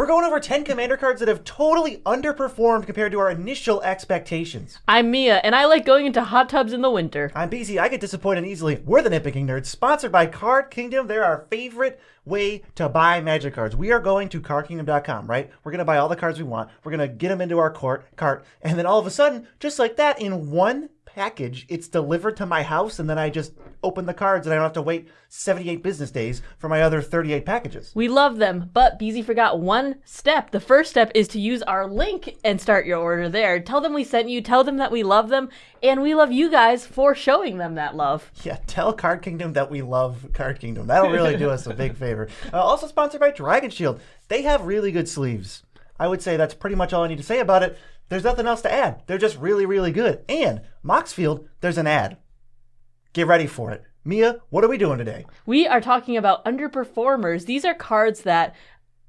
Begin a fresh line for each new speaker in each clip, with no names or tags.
We're going over 10 commander cards that have totally underperformed compared to our initial expectations.
I'm Mia, and I like going into hot tubs in the winter.
I'm BZ. I get disappointed easily. We're the Nitpicking Nerds, sponsored by Card Kingdom. They're our favorite way to buy Magic cards. We are going to cardkingdom.com, right? We're going to buy all the cards we want. We're going to get them into our cart, and then all of a sudden, just like that, in one package, it's delivered to my house, and then I just open the cards and I don't have to wait 78 business days for my other 38 packages.
We love them, but BZ forgot one step. The first step is to use our link and start your order there. Tell them we sent you, tell them that we love them, and we love you guys for showing them that love.
Yeah, tell Card Kingdom that we love Card Kingdom. That'll really do us a big favor. Also sponsored by Dragon Shield. They have really good sleeves. I would say that's pretty much all I need to say about it. There's nothing else to add. They're just really, really good. And Moxfield, there's an ad. Get ready for it. Mia, what are we doing today?
We are talking about Underperformers. These are cards that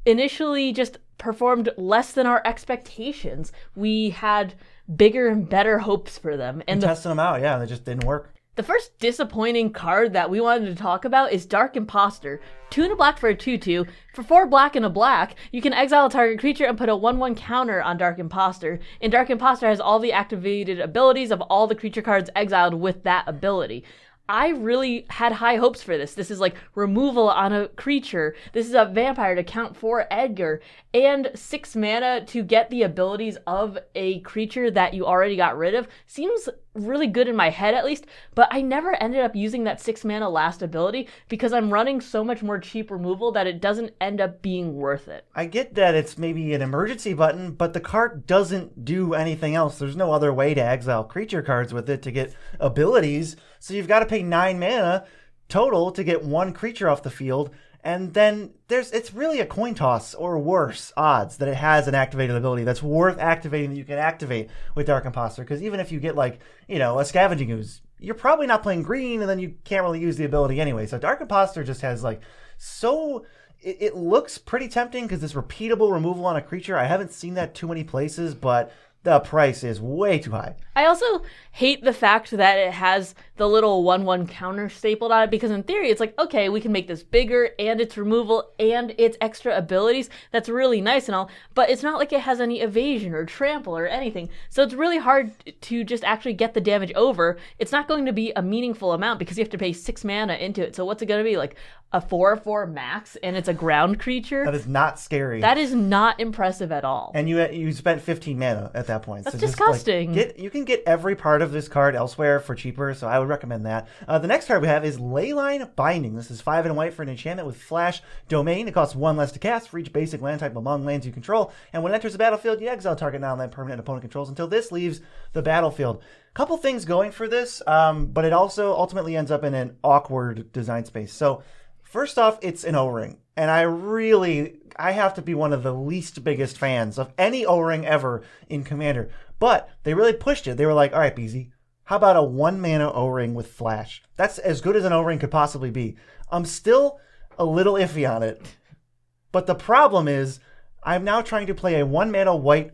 initially just performed less than our expectations. We had bigger and better hopes for them. And
testing them out, yeah, they just didn't work.
The first disappointing card that we wanted to talk about is Dark Imposter. 2 and a black for a 2/2. For 4 black and a black, you can exile a target creature and put a 1/1 counter on Dark Imposter. And Dark Imposter has all the activated abilities of all the creature cards exiled with that ability. I really had high hopes for this. This is like removal on a creature. This is a vampire to count for Edgar. And 6 mana to get the abilities of a creature that you already got rid of. Seems really good in my head at least, but I never ended up using that 6 mana last ability because I'm running so much more cheap removal that it doesn't end up being worth it.
I get that it's maybe an emergency button, but the card doesn't do anything else. There's no other way to exile creature cards with it to get abilities. So you've got to pay 9 mana total to get 1 creature off the field. And then it's really a coin toss or worse odds that it has an activated ability that's worth activating that you can activate with Dark Imposter. Because even if you get like, a Scavenging Ooze, you're probably not playing green and then you can't really use the ability anyway. So Dark Imposter just has like it looks pretty tempting because it's repeatable removal on a creature. I haven't seen that too many places, but the price is way too high.
I also hate the fact that it has the little 1/1 counter stapled on it because in theory it's like, okay, we can make this bigger and its removal and its extra abilities. That's really nice and all, but it's not like it has any evasion or trample or anything. So it's really hard to just actually get the damage over. It's not going to be a meaningful amount because you have to pay 6 mana into it. So what's it going to be, like a 4/4 max and it's a ground creature?
That is not scary.
That is not impressive at all.
And you spent 15 mana at that point.
That's
so
disgusting.
You can get every part of this card elsewhere for cheaper, so I would recommend that. The next card we have is Leyline Binding. This is 5 and white for an enchantment with Flash Domain. It costs 1 less to cast for each basic land type among lands you control. And when it enters the battlefield, you exile target non-land permanent opponent controls until this leaves the battlefield. Couple things going for this, but it also ultimately ends up in an awkward design space. So first off, it's an O-ring. And I have to be one of the least biggest fans of any O-ring ever in Commander. But they really pushed it. They were like, all right, BZ, how about a 1 mana O-ring with Flash? That's as good as an O-ring could possibly be. I'm still a little iffy on it. But the problem is, I'm now trying to play a 1 mana white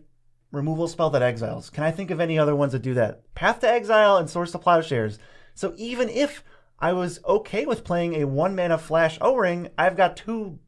removal spell that exiles. Can I think of any other ones that do that? Path to Exile and Source to Plowshares. So even if I was okay with playing a 1 mana Flash O-ring, I've got 2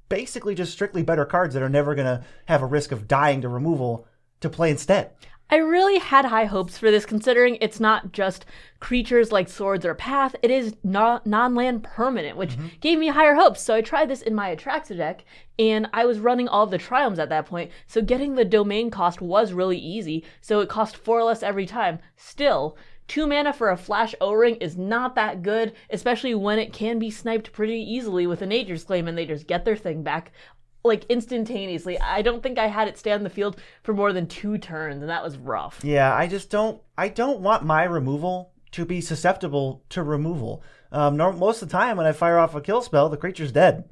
basically just strictly better cards that are never going to have a risk of dying to removal to play instead.
I really had high hopes for this, considering it's not just creatures like Swords or Path, it is non-land permanent, which gave me higher hopes. So I tried this in my Atraxa deck, and I was running all of the Triumphs at that point, so getting the domain cost was really easy, so it cost 4 less every time. Still, 2 mana for a Flash O-Ring is not that good, especially when it can be sniped pretty easily with a Nature's Claim and they just get their thing back like instantaneously. I don't think I had it stay on the field for more than 2 turns, and that was rough.
Yeah, I don't want my removal to be susceptible to removal. Most of the time when I fire off a kill spell, the creature's dead.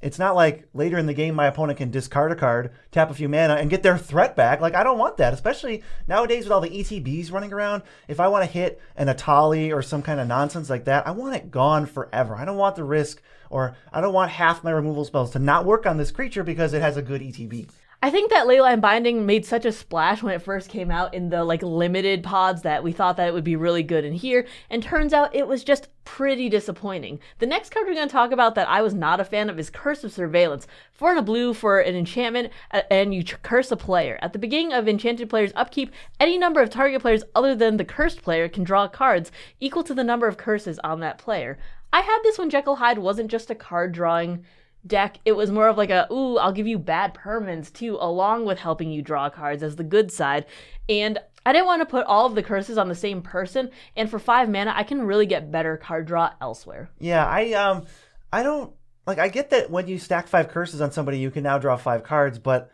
It's not like later in the game my opponent can discard a card, tap a few mana, and get their threat back. Like, I don't want that, especially nowadays with all the ETBs running around. If I want to hit an Atali or some kind of nonsense like that, I want it gone forever. I don't want the risk or I don't want half my removal spells to not work on this creature because it has a good ETB.
I think that Leyline Binding made such a splash when it first came out in the limited pods that we thought that it would be really good in here, and turns out it was just pretty disappointing. The next card we're going to talk about that I was not a fan of is Curse of Surveillance. 4 and a blue for an enchantment, and you curse a player. At the beginning of enchanted player's upkeep, any number of target players other than the cursed player can draw cards equal to the number of curses on that player. I had this when Jekyll Hyde wasn't just a card drawing deck. It was more of ooh, I'll give you bad permanents too, along with helping you draw cards as the good side. And I didn't want to put all of the curses on the same person, and for 5 mana, I can really get better card draw elsewhere.
Yeah, I don't, I get that when you stack 5 curses on somebody, you can now draw 5 cards, but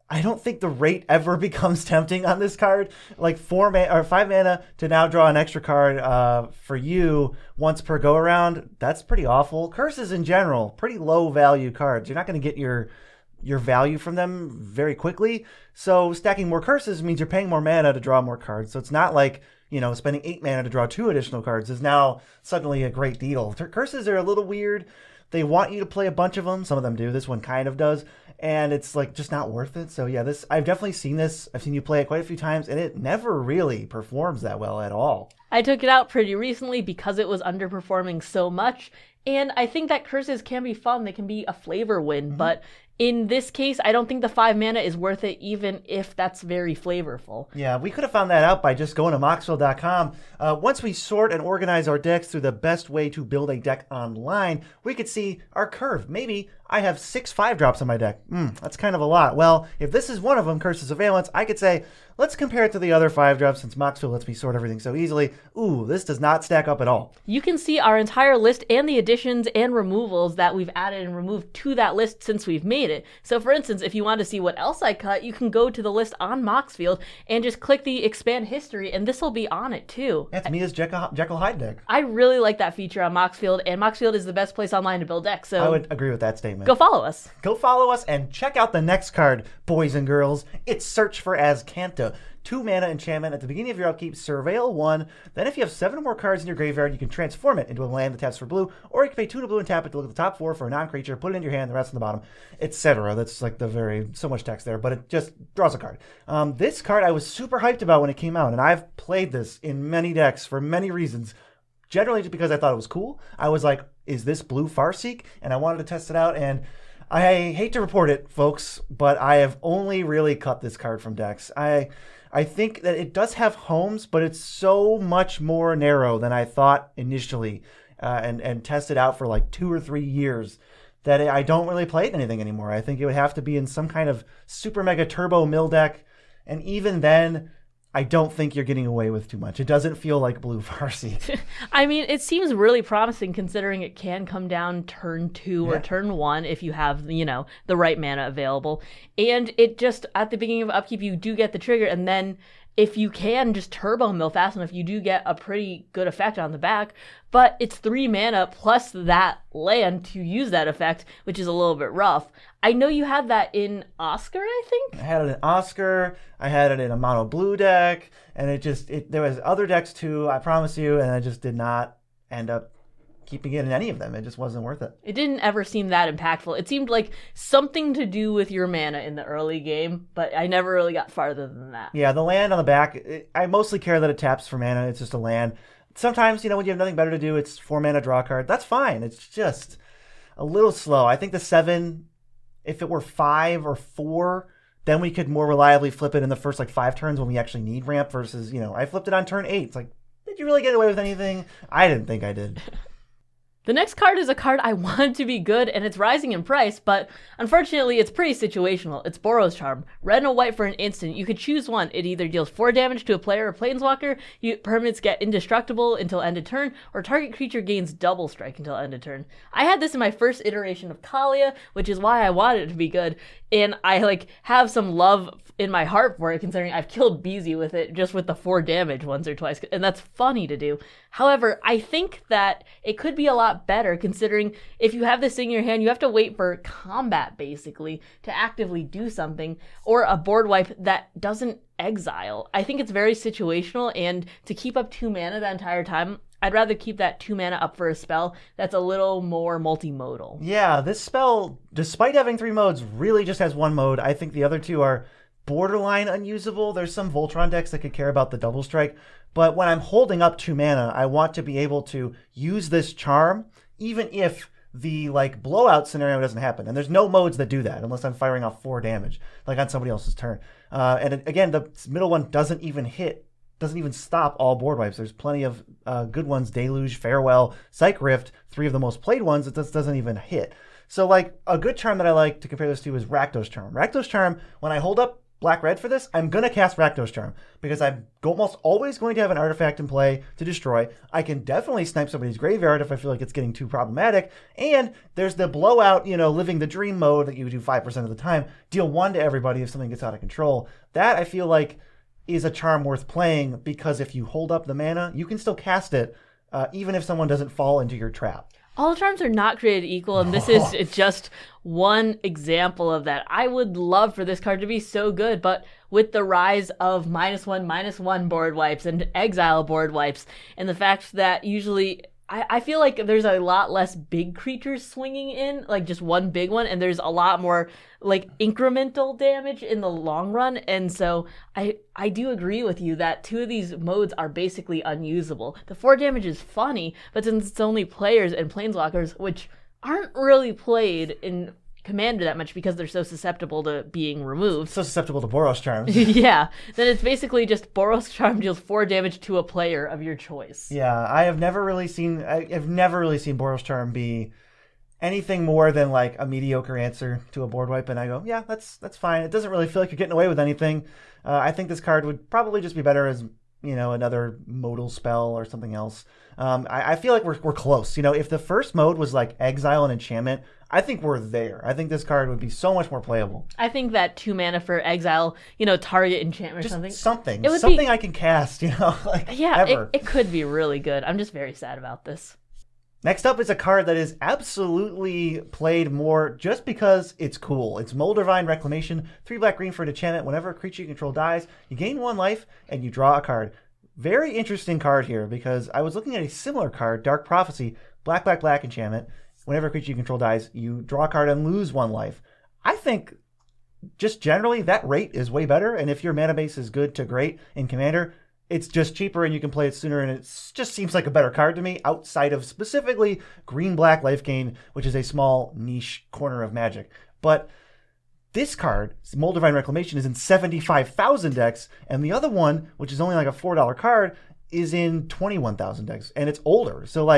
I don't think the rate ever becomes tempting on this card. 5 mana to now draw an extra card for you once per go around. That's pretty awful. Curses in general, pretty low value cards. You're not going to get your value from them very quickly. So stacking more curses means you're paying more mana to draw more cards. So it's not spending 8 mana to draw 2 additional cards is now suddenly a great deal. Curses are a little weird. They want you to play a bunch of them. Some of them do. This one kind of does. And it's just not worth it. So yeah, I've definitely seen this. I've seen you play it quite a few times, and it never really performs that well at all.
I took it out pretty recently because it was underperforming so much. And I think that curses can be fun. They can be a flavor win. But in this case, I don't think the 5 mana is worth it, even if that's very flavorful.
Yeah, we could have found that out by just going to Moxfield.com. Once we sort and organize our decks through the best way to build a deck online, we could see our curve. Maybe I have 6 5-drops on my deck. That's kind of a lot. Well, if this is one of them, Curse of Surveillance, I could say, let's compare it to the other 5-drops since Moxfield lets me sort everything so easily. Ooh, this does not stack up at all.
You can see our entire list and the additions and removals that we've added and removed to that list since we've made it. So for instance, if you want to see what else I cut, you can go to the list on Moxfield and just click the expand history, and this will be on it too.
That's me as Jekyll Hyde deck.
I really like that feature on Moxfield, and Moxfield is the best place online to build decks. So
I would agree with that statement.
Go follow us.
Go follow us and check out the next card, boys and girls. It's Search for Azcanta. 2 mana enchantment. At the beginning of your upkeep, surveil 1. Then if you have 7 or more cards in your graveyard, you can transform it into a land that taps for blue, or you can pay 2 to blue and tap it to look at the top 4 for a non-creature, put it in your hand, the rest on the bottom, etc. That's so much text there, but it just draws a card. This card I was super hyped about when it came out, and I've played this in many decks for many reasons. Generally just because I thought it was cool. I was like, is this blue Farseek? And I wanted to test it out, and I hate to report it, folks, but I have only really cut this card from decks. I think that it does have homes, but it's so much more narrow than I thought initially, and tested out for 2 or 3 years that I don't really play it anything anymore. I think it would have to be in some kind of super mega turbo mill deck, and even then, I don't think you're getting away with too much. It doesn't feel like blue Farseek.
I mean, it seems really promising considering it can come down turn 2 or turn 1 if you have, the right mana available. And it just, at the beginning of upkeep, you do get the trigger, and then if you can just turbo mill fast enough, you do get a pretty good effect on the back. But it's 3 mana plus that land to use that effect, which is a little bit rough. I know you had that in Oscar, I think?
I had it in Oscar, I had it in a mono blue deck, and there was other decks too, I promise you, and I just did not end up keeping it in any of them. It just wasn't worth it.
It didn't ever seem that impactful. It seemed like something to do with your mana in the early game, but I never really got farther than that.
Yeah, the land on the back, I mostly care that it taps for mana. It's just a land. Sometimes, when you have nothing better to do, it's 4 mana draw card. That's fine. It's just a little slow. I think the 7, if it were 5 or 4, then we could more reliably flip it in the first 5 turns when we actually need ramp versus, I flipped it on turn 8. It's did you really get away with anything? I didn't think I did.
The next card is a card I wanted to be good, and it's rising in price, but unfortunately it's pretty situational. It's Boros Charm. Red and a white for an instant. You could choose one. It either deals 4 damage to a player or planeswalker, permanents get indestructible until end of turn, or target creature gains double strike until end of turn. I had this in my first iteration of Kalia, which is why I wanted it to be good, and I have some love in my heart for it, considering I've killed Beezy with it just with the 4 damage once or twice, and that's funny to do. However, I think that it could be a lot better, considering if you have this thing in your hand, you have to wait for combat, basically, to actively do something, or a board wipe that doesn't exile. I think it's very situational, and to keep up 2 mana the entire time, I'd rather keep that 2 mana up for a spell that's a little more multimodal.
Yeah, this spell, despite having 3 modes, really just has 1 mode. I think the other 2 are borderline unusable. There's some Voltron decks that could care about the double strike, but when I'm holding up 2 mana, I want to be able to use this charm, even if the blowout scenario doesn't happen. And there's no modes that do that unless I'm firing off 4 damage, like on somebody else's turn. And again, the middle one doesn't even stop all board wipes. There's plenty of good ones: Deluge, Farewell, Psych Rift, 3 of the most played ones. It just doesn't even hit. So a good charm that I like to compare this to is Rakdos Charm. Rakdos Charm, when I hold up black-red for this, I'm going to cast Rakdos Charm because I'm almost always going to have an artifact in play to destroy. I can definitely snipe somebody's graveyard if I feel like it's getting too problematic. And there's the blowout, living the dream mode that you do 5% of the time. Deal 1 to everybody if something gets out of control. That, I feel like, is a charm worth playing because if you hold up the mana, you can still cast it even if someone doesn't fall into your trap.
All charms are not created equal, and this is just one example of that. I would love for this card to be so good, but with the rise of -1/-1 board wipes and exile board wipes, and the fact that usually I feel like there's a lot less big creatures swinging in, like just one big one, and there's a lot more incremental damage in the long run. And so I do agree with you that 2 of these modes are basically unusable. The 4 damage is funny, but since it's only players and planeswalkers, which aren't really played in Commander that much because they're so susceptible to being removed.
So susceptible to Boros Charms.
Yeah, then it's basically just Boros Charm deals 4 damage to a player of your choice.
Yeah, I've never really seen Boros Charm be anything more than a mediocre answer to a board wipe, and I go, yeah, that's fine. It doesn't really feel like you're getting away with anything. I think this card would probably just be better as another modal spell or something else. I feel like we're close. If the first mode was exile and enchantment, I think we're there. I think this card would be so much more playable.
I think that 2 mana for exile, target enchantment or
just
something.
Something I can cast, ever.
It could be really good. I'm just very sad about this.
Next up is a card that is absolutely played more just because it's cool. It's Moldervine Reclamation, 3 black-green for an enchantment. Whenever a creature you control dies, you gain 1 life and you draw a card. Very interesting card here because I was looking at a similar card, Dark Prophecy, black enchantment. Whenever a creature you control dies, you draw a card and lose 1 life. I think just generally that rate is way better, and if your mana base is good to great in Commander, it's just cheaper and you can play it sooner, and it just seems like a better card to me outside of specifically green-black life gain, which is a small niche corner of Magic. But this card, Moldervine Reclamation, is in 75,000 decks, and the other one, which is only a $4 card, is in 21,000 decks, and it's older. So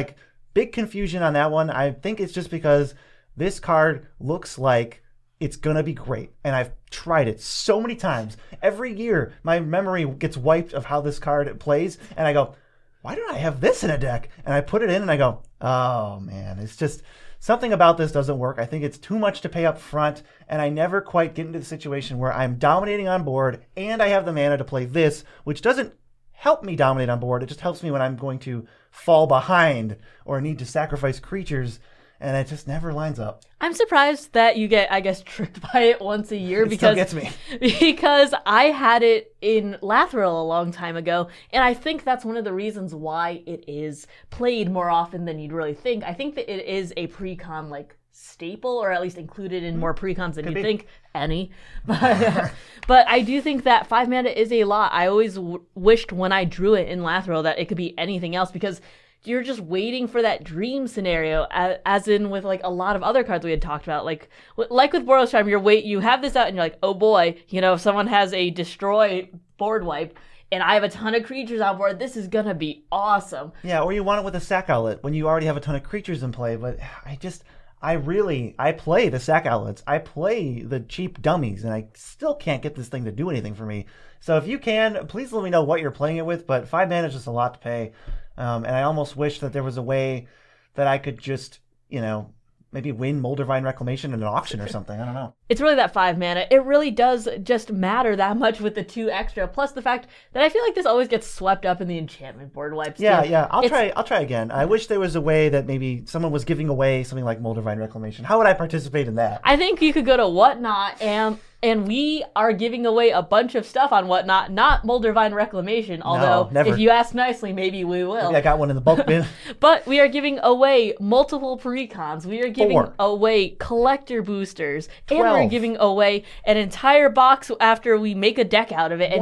big confusion on that one. I think it's just because this card looks like it's going to be great. And I've tried it so many times. Every year, my memory gets wiped of how this card plays. And I go, why don't I have this in a deck? And I put it in and I go, oh man, it's just something about this doesn't work. I think it's too much to pay up front. And I never quite get into the situation where I'm dominating on board and I have the mana to play this, which doesn't help me dominate on board. It just helps me when I'm going to fall behind or need to sacrifice creatures, and it just never lines up.
I'm surprised that you get, tricked by it once a year
because it still gets me.
Because I had it in Lathril a long time ago, and I think that's one of the reasons why it is played more often than you'd really think. I think that it is a pre-con staple, or at least included in more pre-cons than you think any. But I do think that 5 mana is a lot. I always wished when I drew it in Lathril that it could be anything else, because you're just waiting for that dream scenario, as in with a lot of other cards we had talked about. Like with Boros Charm, you have this out and you're like, oh boy, if someone has a destroy board wipe and I have a ton of creatures on board, this is gonna be awesome.
Yeah, or you want it with a sack outlet when you already have a ton of creatures in play. But I play the sack outlets. I play the cheap dummies, and I still can't get this thing to do anything for me. So if you can, please let me know what you're playing it with. But 5 mana is just a lot to pay. And I almost wish that there was a way that I could just, maybe win Moldervine Reclamation in an auction or something. I don't know.
it's really that 5 mana. It really does just matter that much with the 2 extra. Plus the fact that I feel like this always gets swept up in the enchantment board wipes.
Yeah. I'll try again. I wish there was a way that maybe someone was giving away something like Moldavine Reclamation. How would I participate in that?
I think you could go to Whatnot and we are giving away a bunch of stuff on Whatnot, not Moldavine Reclamation, although if you ask nicely, maybe we will.
Maybe I got one in the bulk bin.
But we are giving away multiple precons. We are giving away collector boosters.
12.
And we're giving away an entire box after we make a deck out of it.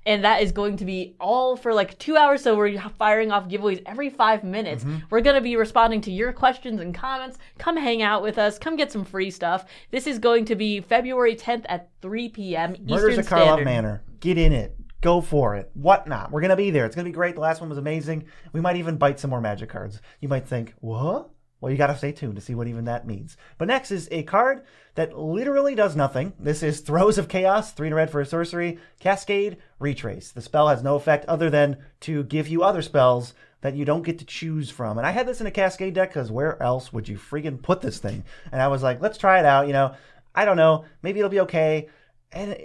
And that is going to be all for like 2 hours. So we're firing off giveaways every 5 minutes. We're going to be responding to your questions and comments. Come hang out with us. Come get some free stuff. This is going to be February 10th at 3 p.m. Eastern
Murders at
Standard.
Karlov Manor. Get in it. Go for it. Whatnot. We're going to be there. It's going to be great. The last one was amazing. We might even bite some more Magic cards. You might think, what? Well, you got to stay tuned to see what even that means. But next is a card that literally does nothing. This is Throes of Chaos, 3 and a red for a sorcery, Cascade, Retrace. The spell has no effect other than to give you other spells that you don't get to choose from. And I had this in a Cascade deck because where else would you freaking put this thing? And I was like, let's try it out. You know, I don't know. Maybe it'll be okay. And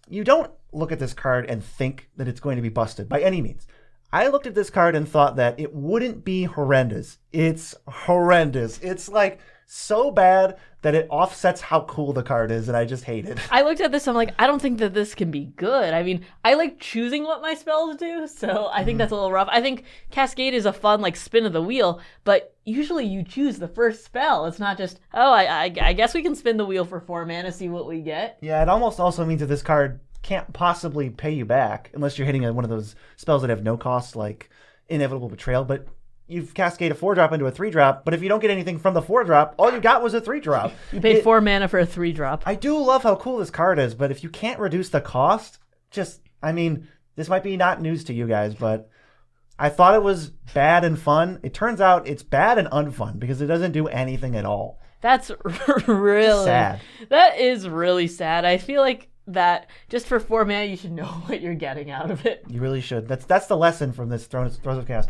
you don't look at this card and think that it's going to be busted by any means. I looked at this card and thought that it wouldn't be horrendous. It's horrendous. It's like so bad that it offsets how cool the card is, and I just hate it.
I looked at this, I'm like, I don't think that this can be good. I mean, I like choosing what my spells do, so I think that's a little rough. I think Cascade is a fun, like, spin of the wheel, but usually you choose the first spell. It's not just, oh, I guess we can spin the wheel for 4 mana, see what we get.
Yeah, it almost also means that this card can't possibly pay you back unless you're hitting one of those spells that have no cost, like Inevitable Betrayal, but you've cascade a 4-drop into a 3-drop, but if you don't get anything from the 4-drop, all you got was a 3-drop.
You paid 4 mana for a 3-drop.
I do love how cool this card is, but if you can't reduce the cost, I mean, this might be not news to you guys, but I thought it was bad and fun. It turns out it's bad and unfun because it doesn't do anything at all.
That's really
sad.
That is really sad. I feel like that just for 4 mana, you should know what you're getting out of it.
You really should. That's the lesson from this Thrones of Chaos.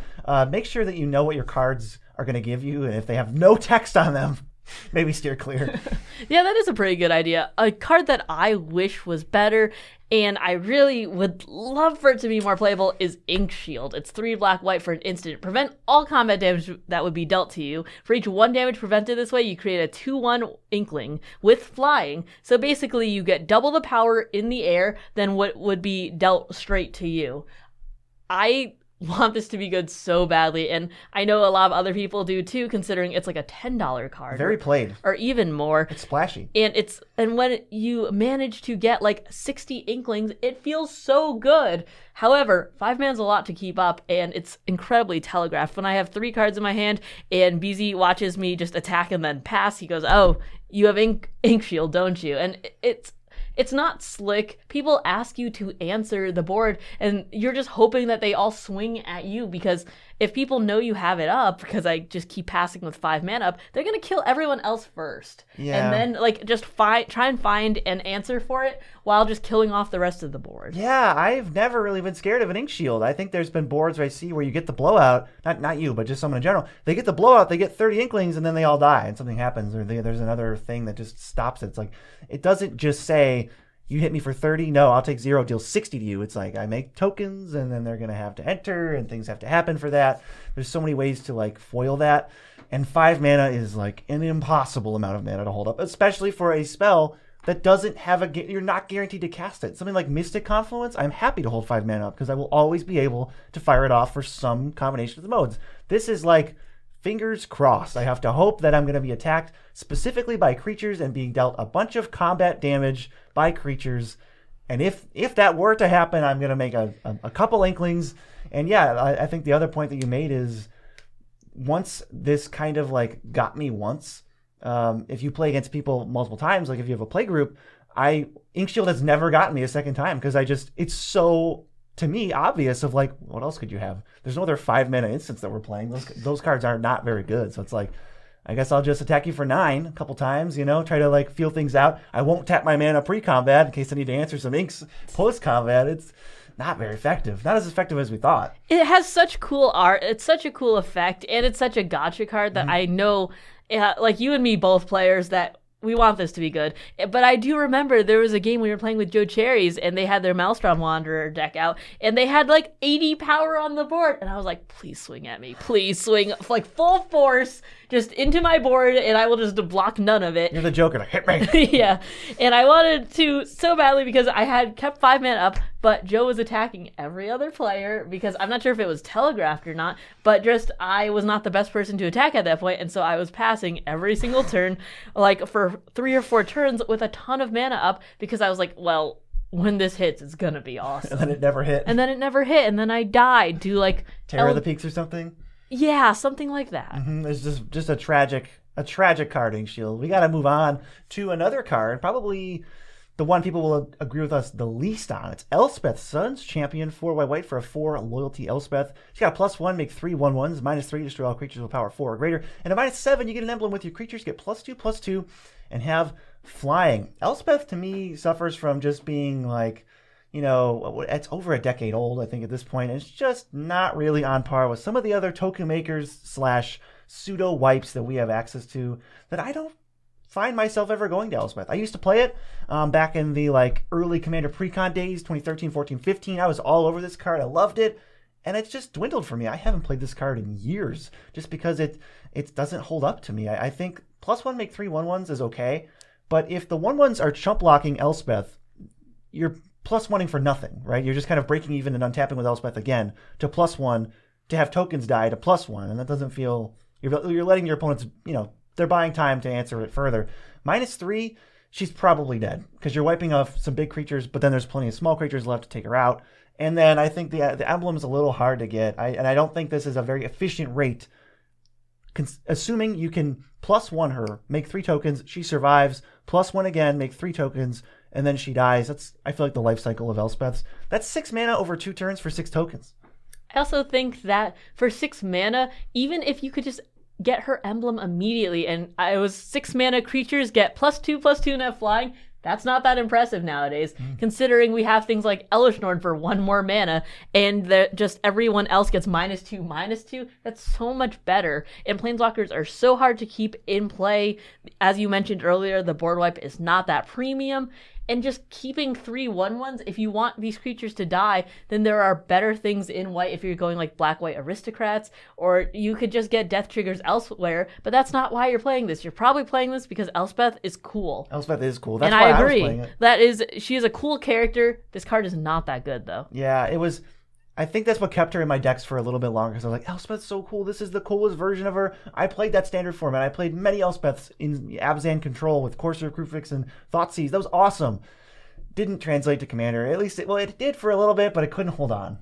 Make sure that you know what your cards are going to give you, and if they have no text on them, maybe steer clear.
Yeah, that is a pretty good idea. A card that I wish was better, and I really would love for it to be more playable, is Ink Shield. It's 3 black, white for an instant. Prevent all combat damage that would be dealt to you. For each 1 damage prevented this way, you create a 2/1 Inkling with flying. So basically, you get double the power in the air than what would be dealt straight to you. I want this to be good so badly, and I know a lot of other people do too, considering it's like a $10 card.
Very played.
Or even more.
It's splashy.
And when you manage to get like 60 Inklings, it feels so good. However, 5 mana's a lot to keep up, and it's incredibly telegraphed. When I have 3 cards in my hand, and BZ watches me just attack and then pass, he goes, "Oh, you have Ink Shield, don't you?" And it's not slick. People ask you to answer the board, and you're just hoping that they all swing at you, because if people know you have it up, because I just keep passing with 5 mana up, they're going to kill everyone else first.
Yeah.
And then just try and find an answer for it while just killing off the rest of the board.
Yeah, I've never really been scared of an Ink Shield. I think there's been boards where I see where you get the blowout, not you, but just someone in general. They get the blowout, they get 30 Inklings, and then they all die, and something happens, or there's another thing that just stops it. It's like, it doesn't just say, you hit me for 30, no, I'll take 0, deal 60 to you. It's like, I make tokens, and then they're going to have to enter, and things have to happen for that. There's so many ways to, like, foil that. And 5 mana is, like, an impossible amount of mana to hold up, especially for a spell that doesn't have you're not guaranteed to cast it. Something like Mystic Confluence, I'm happy to hold 5 mana up, because I will always be able to fire it off for some combination of the modes. This is like, fingers crossed. I have to hope that I'm going to be attacked specifically by creatures and being dealt a bunch of combat damage by creatures. And if that were to happen, I'm going to make a couple Inklings. And yeah, I think the other point that you made is, once this kind of like got me once, if you play against people multiple times, like if you have a play group, Ink Shield has never gotten me a second time, because it's so, to me, obvious of like, what else could you have? There's no other 5 mana instance that we're playing. Those cards are not very good. So it's like, I guess I'll just attack you for 9 a couple times, try to like feel things out. I won't tap my mana pre-combat in case I need to answer some inks post-combat. It's not very effective. Not as effective as we thought.
It has such cool art. It's such a cool effect, and it's such a gotcha card that I know, like you and me, both players, that we want this to be good. But I do remember there was a game we were playing with Joe Cherries, and they had their Maelstrom Wanderer deck out, and they had like 80 power on the board, and I was like, please swing at me. Please swing like full force just into my board, and I will just block none of it.
You're the Joker, like, hit me.
Yeah, and I wanted to so badly because I had kept 5 mana up, but Joe was attacking every other player because I'm not sure if it was telegraphed or not, but just I was not the best person to attack at that point, and so I was passing every single turn, like for 3 or 4 turns with a ton of mana up because I was like, well, when this hits, it's gonna be awesome.
And then it never hit.
And then I died to like
Terror of the Peaks or something.
Yeah, something like that.
Mm-hmm. It's just a tragic carding shield. We got to move on to another card, probably the one people will agree with us the least on. It's Elspeth, Sun's Champion, 4 white for a 4 loyalty Elspeth. She's got a +1, make 3 1/1s, -3, destroy all creatures with power 4 or greater, and a -7, you get an emblem with your creatures, get +2/+2, and have flying. Elspeth to me suffers from just being like, you know, it's over a decade old, I think, at this point. And it's just not really on par with some of the other token makers / pseudo wipes that we have access to that I don't find myself ever going to Elspeth. I used to play it back in the like early Commander Precon days, 2013, 14, 15. I was all over this card. I loved it. And it's just dwindled for me. I haven't played this card in years just because it doesn't hold up to me. I think +1, make 3 1/1s is okay. But if the 1/1s are chump blocking Elspeth, you're +1ing for nothing, right? You're just kind of breaking even and untapping with Elspeth again to +1 to have tokens die to +1, and that doesn't feel you're letting your opponents, you know, they're buying time to answer it further. -3, she's probably dead because you're wiping off some big creatures, but then there's plenty of small creatures left to take her out. And then I think the emblem is a little hard to get, and I don't think this is a very efficient rate. Assuming you can +1 her, make 3 tokens, she survives, +1 again, make 3 tokens, and then she dies. That's, I feel like, the life cycle of Elspeth's. That's 6 mana over 2 turns for 6 tokens.
I also think that for 6 mana, even if you could just get her emblem immediately, and I was 6 mana creatures get +2/+2 and have flying, that's not that impressive nowadays, considering we have things like Elishnorn for 1 more mana, and just everyone else gets -2/-2. That's so much better. And Planeswalkers are so hard to keep in play. As you mentioned earlier, the board wipe is not that premium. And just keeping 3 1/1s, if you want these creatures to die, then there are better things in white if you're going like black-white aristocrats, or you could just get death triggers elsewhere, but that's not why you're playing this. You're probably playing this because Elspeth is cool.
Elspeth is cool. That's
and
why
I agree.
was playing it.
She is a cool character. This card is not that good, though.
Yeah, it was. I think that's what kept her in my decks for a little bit longer because I was like, Elspeth's so cool. This is the coolest version of her. I played that standard format. I played many Elspeths in Abzan Control with Courser, Krufix, and Thoughtseize. That was awesome. Didn't translate to Commander. At least, it did for a little bit, but it couldn't hold on.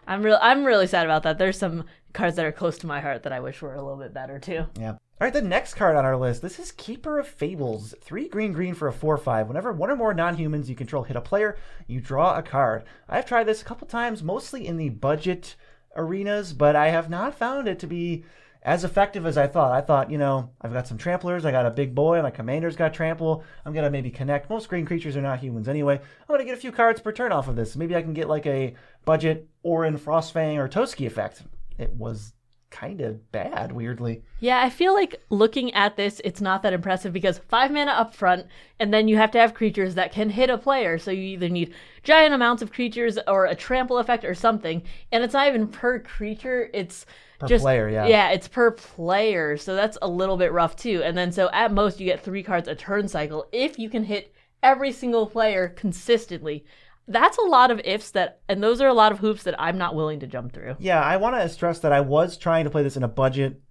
I'm really sad about that. There's some cards that are close to my heart that I wish were a little bit better, too.
Yeah. All right, the next card on our list. This is Keeper of Fables. 3 green for a 4/5. Whenever one or more non-humans you control hit a player, you draw a card. I've tried this a couple times, mostly in the budget arenas, but I have not found it to be as effective as I thought. I thought, you know, I've got some tramplers, I got a big boy, my commander's got trample, I'm going to maybe connect. Most green creatures are not humans anyway. I'm going to get a few cards per turn off of this. Maybe I can get like a budget Orin, Frostfang, or Toski effect. It was kind of bad, weirdly.
Yeah, I feel like looking at this, it's not that impressive because 5 mana up front, and then you have to have creatures that can hit a player. So you either need giant amounts of creatures or a trample effect or something. And it's not even per creature, it's
Per
just
player, yeah.
Yeah, it's per player. So that's a little bit rough too. And then so at most you get 3 cards a turn cycle if you can hit every single player consistently. That's a lot of ifs and those are a lot of hoops that I'm not willing to jump through.
Yeah, I want to stress that I was trying to play this in a budget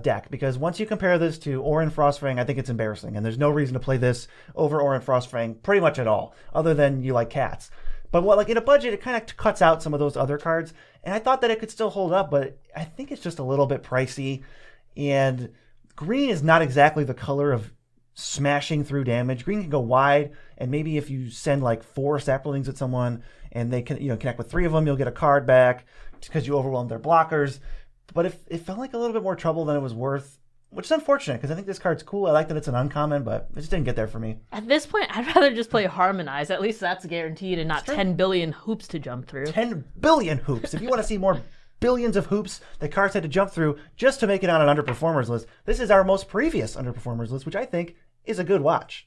deck because once you compare this to Orin Frostfang, I think it's embarrassing, and there's no reason to play this over Orin Frostfang pretty much at all, other than you like cats. But like in a budget, it kind of cuts out some of those other cards, and I thought that it could still hold up, but I think it's just a little bit pricey, and green is not exactly the color of smashing through damage. Green can go wide, and maybe if you send like 4 saplings at someone and they can, connect with 3 of them, you'll get a card back because you overwhelmed their blockers. But it felt like a little bit more trouble than it was worth, which is unfortunate because I think this card's cool. I like that it's an uncommon, but it just didn't get there for me.
At this point, I'd rather just play Harmonize. At least that's guaranteed and not 10 billion hoops to jump through.
10 billion hoops. If you want to see more billions of hoops that cards had to jump through just to make it on an Underperformers list, this is our most previous Underperformers list, which I think is a good watch.